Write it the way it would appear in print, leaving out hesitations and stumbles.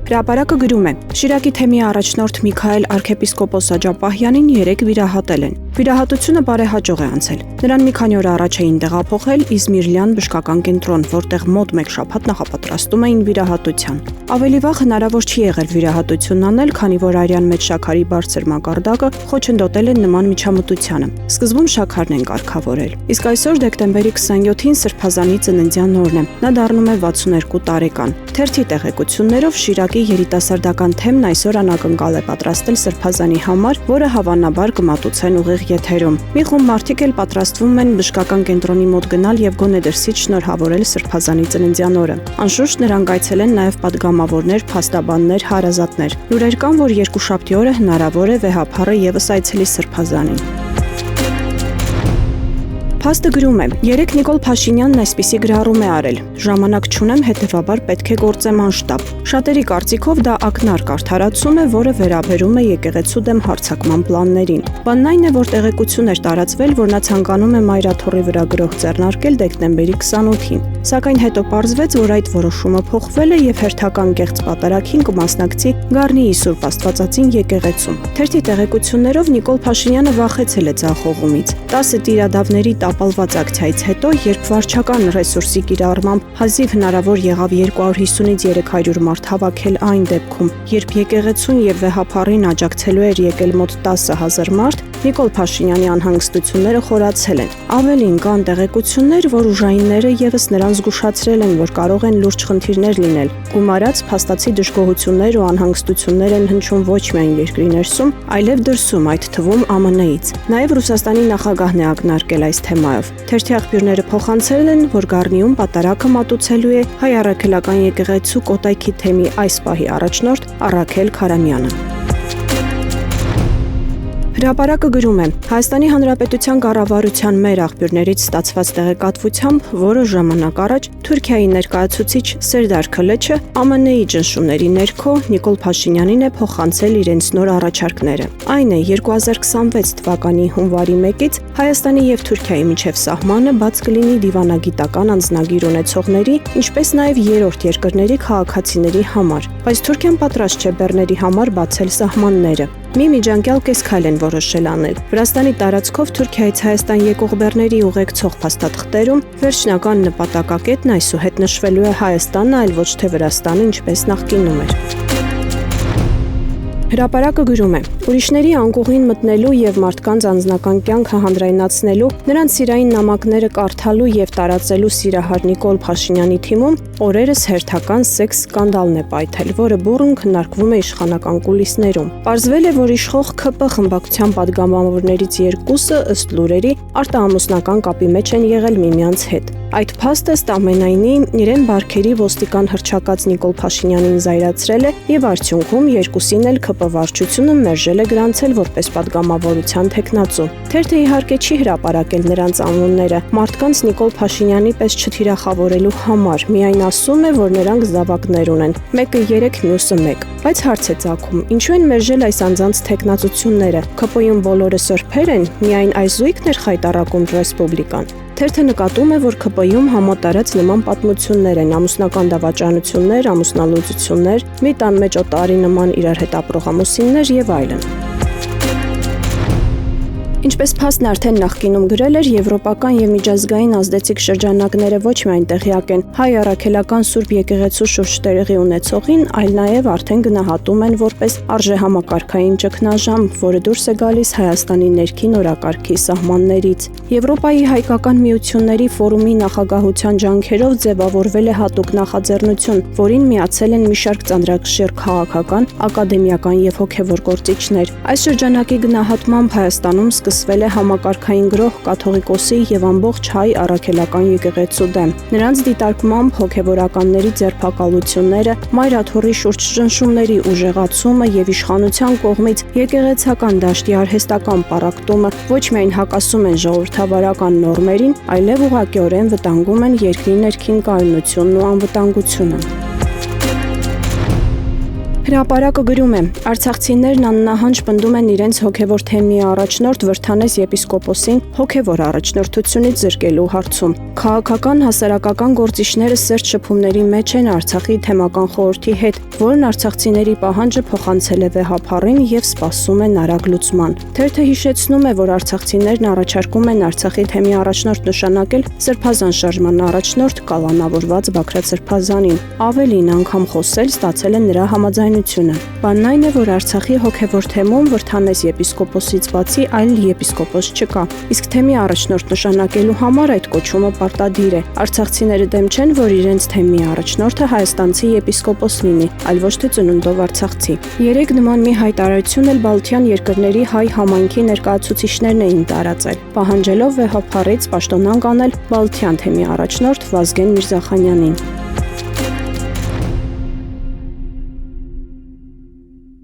Հրապարակը գրում է. Շիրակի թեմի առաջնորդ Միքայել arczepiskopos Աջապահյանին 3 վիրահատել են։ Վիրահատությունը բարեհաջող է անցել։ Նրան մի քանի օր առաջ էին տեղափոխել Իզմիրլյան բժշկական կենտրոն, որտեղ մոտ 1 շաբաթ նախապատրաստում էին վիրահատության։ Ավելի վաղ հնարավոր չի եղել վիրահատությունն անել, քանի որ արյան մեջ շաքարի բարձր մակարդակը խոչընդոտել է նման միջամտությանը։ Սկզբում շաքարն են կարգավորել։ Իսկ այսօր դեկտեմբերի 27-ին Սրբազանի ծննդյան օրն է։ Նա դառնում է 62 տարեկան։ Թերթի տեղեկություններով Շիրակի երիտասարդական թեմն այսօր անակնկալ է պատրաստել Սրբազանի համար, որը հավանաբար կմատուցեն ուղիղ եթերում։ Մի խումբ մարդիկ էլ պատրաստվում են բժշկական կենտրոնի մոտ գնալ եւ գոնե դրսից շնորհավորել Սրբազանի ծննդյան օրը։ Անշուշտ նրանք այցելեն նաեւ պատգամավորներ, փաստաբաններ, հարազատներ։ Լուրեր կան, որ երկուշաբթի օրը հնարավոր է վեհափառը եւս այցելի Սրբազանին։ Փաստը գրում է. 3 Նիկոլ Փաշինյանն այսպիսի գրառում է արել. Ժամանակ չունեմ, հետևաբար պետք է գործեմ անշտաբ։ Շատերի կարծիքով դա ակնարկ արդարացում է, որը վերաբերում է եկեղեցու դեմ հարձակման պլաններին։ Բանն այն է, որ տեղեկություններ տարածվել, որ նա ցանկանում է Մայրաթոռի վրա գրող ձեռնարկել դեկտեմբերի 28-ին։ Սակայն հետո պարզվեց, որ այդ որոշումը փոխվել է եւ հերթական կեղծ պատարագին կմասնակցի Գառնիի Սուրբ Աստվածածին եկեղեցում։ Թերթի տեղեկություններով Նիկոլ Փաշինյանը վախեցել է ձախողումից։ 10 տիրադավների տապալված ակցիայից հետո, երբ վարչական ռեսուրսի կիրառմամբ հազիվ հնարավոր եղավ 250-ից 300 մարդ հավաքել այն դեպքում, երբ եկեղեցուն եւ վեհափառին աջակցելու էր եկել մոտ 10,000 մարդ, Նիկոլ Փաշինյանի անհանգստությունները խորացել են։ Ավելին կան տեղեկություններ, որ ուժայինները եւս նրան զգուշացրել են, որ կարող են լուրջ խնդիրներ լինել։ Գումարած փաստացի դժգոհություններ ու անհանգստություններ են հնչում ոչ միայն երկրի ներսում, այլև դրսում, այդ թվում ԱՄՆ-ից։ Նաեւ Ռուսաստանի նախագահն է ակնարկել այս թեմայով։ Թերթի աղբյուրները փոխանցել են, որ Գառնիում պատարագը մատուցելու է հայ առաքելական եկեղեցու Կոտայքի թեմի այս պահի առաջնորդ Առաքել Քարամյանը։ Հրապարակը գրում է. Հայաստանի Հանրապետության կառավարության մեր աղբյուրներից ստացված տեղեկատվությամբ, որը ժամանակ առաջ Թուրքիայի ներկայացուցիչ Սերդար Քլեչը ԱՄՆ-ի ճնշումների ներքո Նիկոլ Փաշինյանին է փոխանցել իրենց նոր առաջարկները։ Այն է 2026 թվականի հունվարի 1-ից Հայաստանի եւ Թուրքիայի միջև սահմանը բաց կլինի դիվանագիտական անձնագիր ունեցողների, ինչպես նաեւ երրորդ երկրների քաղաքացիների համար, բայց Թուրքիան պատրաստ չէ բեռների համար բացել սահմանները։ Մի միջանկյալ կեսքայլ են որոշել անել։ Վրաստանի տարածքով Թուրքիայից Հայաստան եկող բեռների ուղեկցող փաստաթղթերում վերջնական նպատակակետն այսուհետ նշվելու է Հայաստանը, այլ ոչ թե Վրաստանը, ինչպես նախկինում էր։ Հրապարակը գրում է. Ուրիշների անկողին մտնելու եւ մարդկանց անձնական կյանքը հանրայնացնելու, նրանց սիրային նամակները կարդալու եւ տարածելու սիրահար Նիկոլ Փաշինյանի թիմում օրերս հերթական սեքս սկանդալն է պայթել, որը բուռն քննարկվում է իշխանական կուլիսներում։ Պարզվել է, որ իշխող ՔՊ խմբակցության падգամավորներից երկուսը ըստ լուրերի արտահամուսնական կապի մեջ են եղել միմյանց հետ։ Այդ փաստը ըստ ամենայնի իրեն բարքերի ոստիկան հռչակած Նիկոլ Փաշինյանին զայրացրել է եւ արդյունքում երկուսին էլ ՔՊ վարչությունը մերժել է գրանցել որպես падգամավորության թեկնածու։ Թերթը իհարկե չի հրապարակել նրանց անունները մարդկանց Նիկոլ Փաշինյանի պես չթիրախավորելու համար, միայն ասում է, որ նրանք զավակներ ունեն, մեկը 3, մյուսը 1։ Բայց հարց է ծագում, ինչու են մերժել այս անձանց թեկնածությունները։ ՔՊ-ում բոլորը սրբեր են, միայն այս զույգն էր խայտառակում ռեսպուբլիկան։ Թերթը նկատում է, որ ՔՊ-ում համատարած նման պատմություններ են, ամուսնական դավաճանություններ, ամուսնալուծություններ, մի տան մեջ օտարի նման իրար հետ ապրող ամուսիններ եւ այլն։ Ինչպես փաստն արդեն նախկինում գրել էր, եվրոպական եւ միջազգային ազդեցիկ շրջանակները ոչ միայն տեղյակ են հայ առաքելական Սուրբ եկեղեցու շուրջ տեղի ունեցողին, այլ նաեւ արդեն գնահատում են որպես արժեհամակարգային ճգնաժամ, որը դուրս է գալիս Հայաստանի ներքին օրակարգի սահմաններից։ Եվրոպայի հայկական միությունների ֆորումի նախագահության ջանքերով ձևավորվել է հատուկ նախաձեռնություն, որին միացել են մի շարք ծանրակշիռ քաղաքական, ակադեմիական եւ հոգեվոր գործիչներ։ Այս շրջանակի գնահատմամբ Հայաստանում սկսվել է համակարգային գրոհ կաթողիկոսի եւ ամբողջ հայ առաքելական եկեղեցու դեմ։ Նրանց դիտարկմամբ հոգեվորականների ձերբակալությունները, Մայրաթոռի շուրջ ճնշումների ուժեղացումը եւ իշխանության կողմից եկեղեցական դաշտի արհեստական պառակտումը ոչ միայն հակասում են ժողովրդավարական նորմերին, այլև ուղղակիորեն վտանգում են երկրի ներքին կայունությունն ու անվտանգությունը։ Հրապարակը գրում է. Արցախցիներն աննահանջ պնդում են իրենց հոգևոր թեմի առաջնորդ Վրթանես եպիսկոպոսին հոգևոր առաջնորդությունից զրկելու հարցում։ Քաղաքական հասարակական գործիչները սերտ շփումների մեջ են Արցախի թեմական խորհրդի հետ, որն արցախցիների պահանջը փոխանցել է վեհափառին եւ սպասում են արագ լուծման։ Թերթը հիշեցնում է, որ արցախցիներն առաջարկում են Արցախի թեմի առաջնորդ նշանակել Սրբազան շարժման առաջնորդ կալանավորված Բագրատ Սրբազանին։ Ավելին անգամ խոսել ստացել են նրա համաձայնությունը։ Բանն այն է, որ Արցախի հոգևոր թեմում Վրթանես եպիսկոպոսից բացի այլ եպիսկոպոս չկա։ Իսկ թեմի առաջնորդ նշանակելու համար այդ կոչումը պարտադիր է։ Արցախցիները դեմ չեն, որ իրենց թեմի առաջնորդը հայաստանցի եպիսկոպոս լինի, այլ ոչ թե ծնունդով արցախցի։ Երեք նման մի հայտարարություն էլ Բալթյան երկրների հայ համայնքի ներկայացուցիչներն էին տարածել, պահանջելով վեհափառից պաշտոնանկ անել Բալթյան թեմի առաջնորդ Վազգեն Միրզախանյանին։